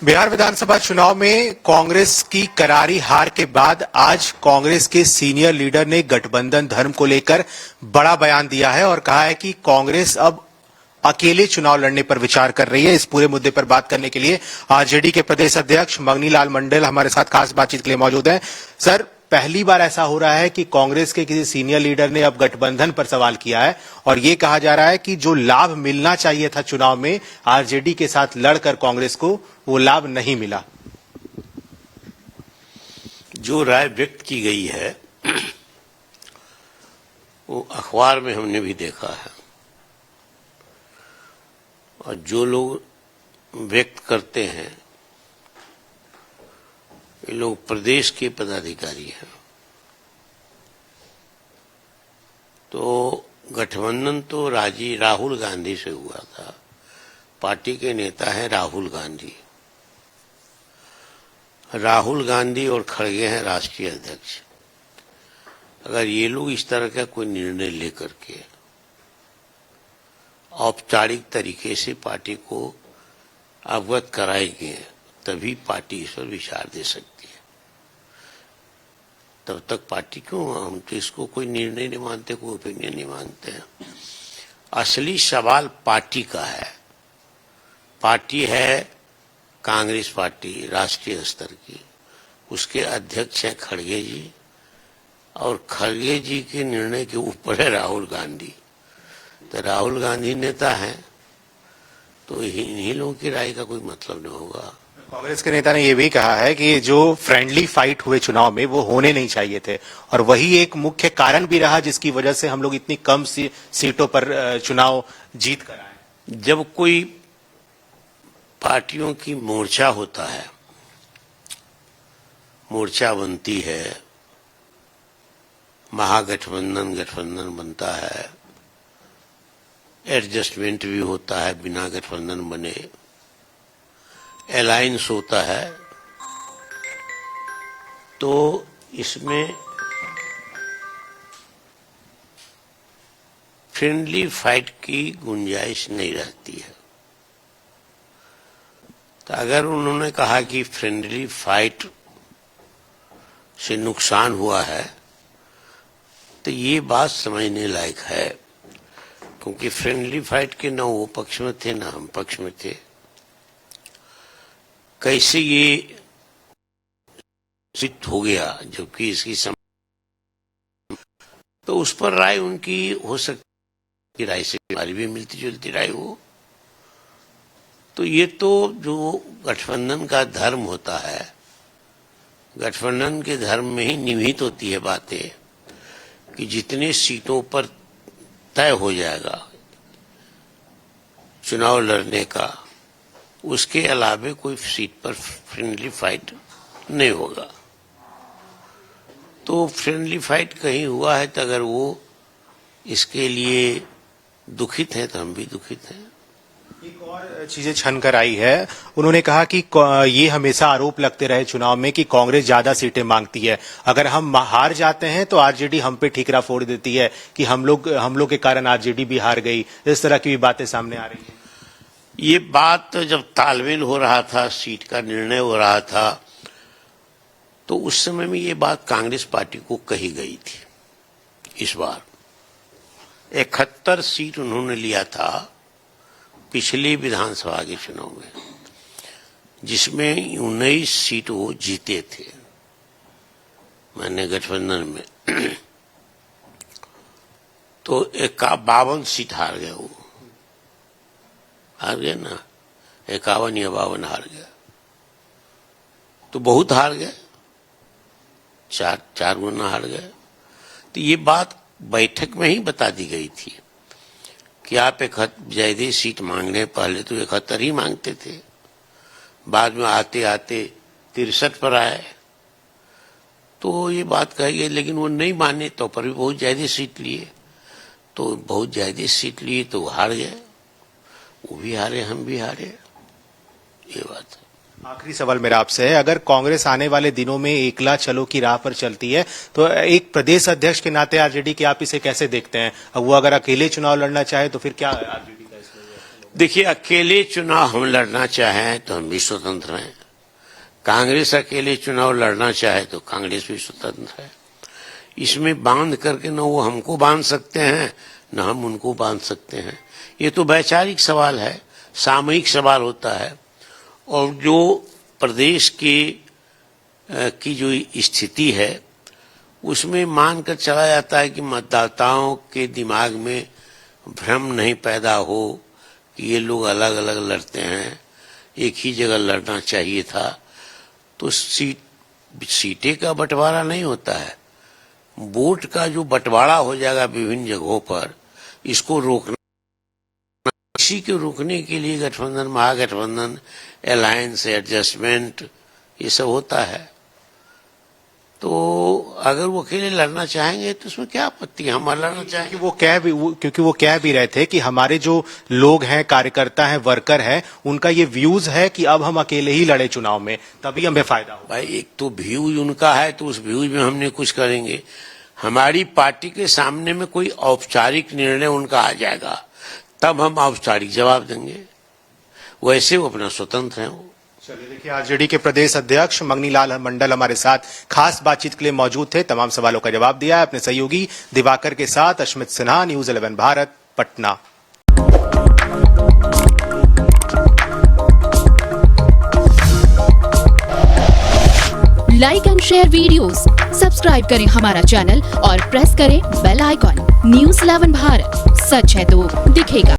बिहार विधानसभा चुनाव में कांग्रेस की करारी हार के बाद आज कांग्रेस के सीनियर लीडर ने गठबंधन धर्म को लेकर बड़ा बयान दिया है और कहा है कि कांग्रेस अब अकेले चुनाव लड़ने पर विचार कर रही है। इस पूरे मुद्दे पर बात करने के लिए आरजेडी के प्रदेश अध्यक्ष मंगनी लाल मंडल हमारे साथ खास बातचीत के लिए मौजूद हैं। सर, पहली बार ऐसा हो रहा है कि कांग्रेस के किसी सीनियर लीडर ने अब गठबंधन पर सवाल किया है और ये कहा जा रहा है कि जो लाभ मिलना चाहिए था चुनाव में आरजेडी के साथ लड़कर कांग्रेस को, वो लाभ नहीं मिला। जो राय व्यक्त की गई है वो अखबार में हमने भी देखा है और जो लोग व्यक्त करते हैं ये लोग प्रदेश के पदाधिकारी हैं। तो गठबंधन तो राहुल गांधी से हुआ था। पार्टी के नेता हैं राहुल गांधी। राहुल गांधी और खड़गे हैं राष्ट्रीय अध्यक्ष। अगर ये लोग इस तरह का कोई निर्णय लेकर के औपचारिक तरीके से पार्टी को अवगत कराएंगे तभी पार्टी इस पर विचार दे सकती है। तब तक पार्टी क्यों, हम तो इसको कोई निर्णय नहीं मानते, कोई ओपिनियन नहीं मानते हैं। असली सवाल पार्टी का है। पार्टी है कांग्रेस पार्टी राष्ट्रीय स्तर की, उसके अध्यक्ष हैं खड़गे जी और खड़गे जी के निर्णय के ऊपर है राहुल गांधी। तो राहुल गांधी नेता हैं तो इन्हीं लोगों की राय का कोई मतलब नहीं होगा। कांग्रेस के नेता ने यह भी कहा है कि जो फ्रेंडली फाइट हुए चुनाव में वो होने नहीं चाहिए थे और वही एक मुख्य कारण भी रहा जिसकी वजह से हम लोग इतनी कम सीटों पर चुनाव जीत कर आए। जब कोई पार्टियों की मोर्चा होता है, मोर्चा बनती है, गठबंधन बनता है, एडजस्टमेंट भी होता है बिना गठबंधन बने, अलायंस होता है, तो इसमें फ्रेंडली फाइट की गुंजाइश नहीं रहती है। तो अगर उन्होंने कहा कि फ्रेंडली फाइट से नुकसान हुआ है तो ये बात समझने लायक है, क्योंकि फ्रेंडली फाइट के न वो पक्ष में थे न हम पक्ष में थे। कैसे ये सिद्ध हो गया जबकि इसकी तो उस पर राय उनकी हो सकती है, राय से हमारी भी मिलती जुलती राय हो। तो ये तो जो गठबंधन का धर्म होता है, गठबंधन के धर्म में ही निहित होती है बातें कि जितने सीटों पर तय हो जाएगा चुनाव लड़ने का, उसके अलावे कोई सीट पर फ्रेंडली फाइट नहीं होगा। तो फ्रेंडली फाइट कहीं हुआ है तो अगर वो इसके लिए दुखित हैं तो हम भी दुखित हैं। एक और चीजें छन कर आई है, उन्होंने कहा कि ये हमेशा आरोप लगते रहे चुनाव में कि कांग्रेस ज्यादा सीटें मांगती है, अगर हम हार जाते हैं तो आरजेडी हम पे ठीकरा फोड़ देती है कि हम लोग के कारण आरजेडी भी हार गई। इस तरह की भी बातें सामने आ रही हैं। ये बात जब तालमेल हो रहा था, सीट का निर्णय हो रहा था, तो उस समय में ये बात कांग्रेस पार्टी को कही गई थी। इस बार 71 सीट उन्होंने लिया था पिछले विधानसभा के चुनाव में, जिसमें 19 सीट वो जीते थे मैंने गठबंधन में। तो 52 सीट हार गए, वो हार गए ना, 51 या 52 हार गया। तो बहुत हार गए, चार गुना हार गए। तो ये बात बैठक में ही बता दी गई थी कि आप 71 सीट मांग रहे हैं। पहले तो 71 ही मांगते थे, बाद में आते आते 63 पर आए। तो ये बात कही गई, लेकिन वो नहीं माने तो पर भी बहुत ज्यादा सीट लिए। तो बहुत ज्यादा सीट लिए तो हार गए, वो भी हारे हम भी हारे, ये बात है। आखिरी सवाल मेरा आपसे है, अगर कांग्रेस आने वाले दिनों में एकला चलो की राह पर चलती है तो एक प्रदेश अध्यक्ष के नाते आरजेडी के आप इसे कैसे देखते हैं? वो अगर अकेले चुनाव लड़ना चाहे तो फिर क्या आरजेडी का इसमें? देखिए, अकेले चुनाव हम लड़ना चाहें तो हम भी स्वतंत्र हैं। कांग्रेस अकेले चुनाव लड़ना चाहे तो कांग्रेस भी स्वतंत्र है। इसमें बांध करके न वो हमको बांध सकते हैं न हम उनको बांध सकते हैं। ये तो वैचारिक सवाल है, सामयिक सवाल होता है। और जो प्रदेश की जो स्थिति है उसमें मानकर चला जाता है कि मतदाताओं के दिमाग में भ्रम नहीं पैदा हो कि ये लोग अलग अलग लड़ते हैं, एक ही जगह लड़ना चाहिए था। तो सीटें का बंटवारा नहीं होता है, वोट का जो बंटवारा हो जाएगा विभिन्न जगहों पर, इसको रोकना, इसी के रोकने के लिए गठबंधन, महागठबंधन, अलायंस, एडजस्टमेंट, ये सब होता है। तो अगर वो अकेले लड़ना चाहेंगे तो उसमें क्या आपत्ति है, हम लड़ना चाहेंगे। क्योंकि वो कह भी रहे थे कि हमारे जो लोग हैं, कार्यकर्ता हैं, वर्कर हैं, उनका ये व्यूज है कि अब हम अकेले ही लड़े चुनाव में, तभी हमें फायदा हो। भाई, एक तो व्यूज उनका है तो उस व्यूज में हमने कुछ करेंगे। हमारी पार्टी के सामने में कोई औपचारिक निर्णय उनका आ जाएगा तब हम औपचारिक जवाब देंगे, वैसे वो अपना स्वतंत्र हैं। चलिए, देखिए, आरजेडी के प्रदेश अध्यक्ष मंगनीलाल मंडल हमारे साथ खास बातचीत के लिए मौजूद थे। तमाम सवालों का जवाब दिया है अपने सहयोगी दिवाकर के साथ। Ashmit Sinha, news 11 Bharat, Patna. Like and share videos, subscribe करें हमारा चैनल और प्रेस करें बेल आइकॉन। न्यूज 11 भारत, सच है तो दिखेगा।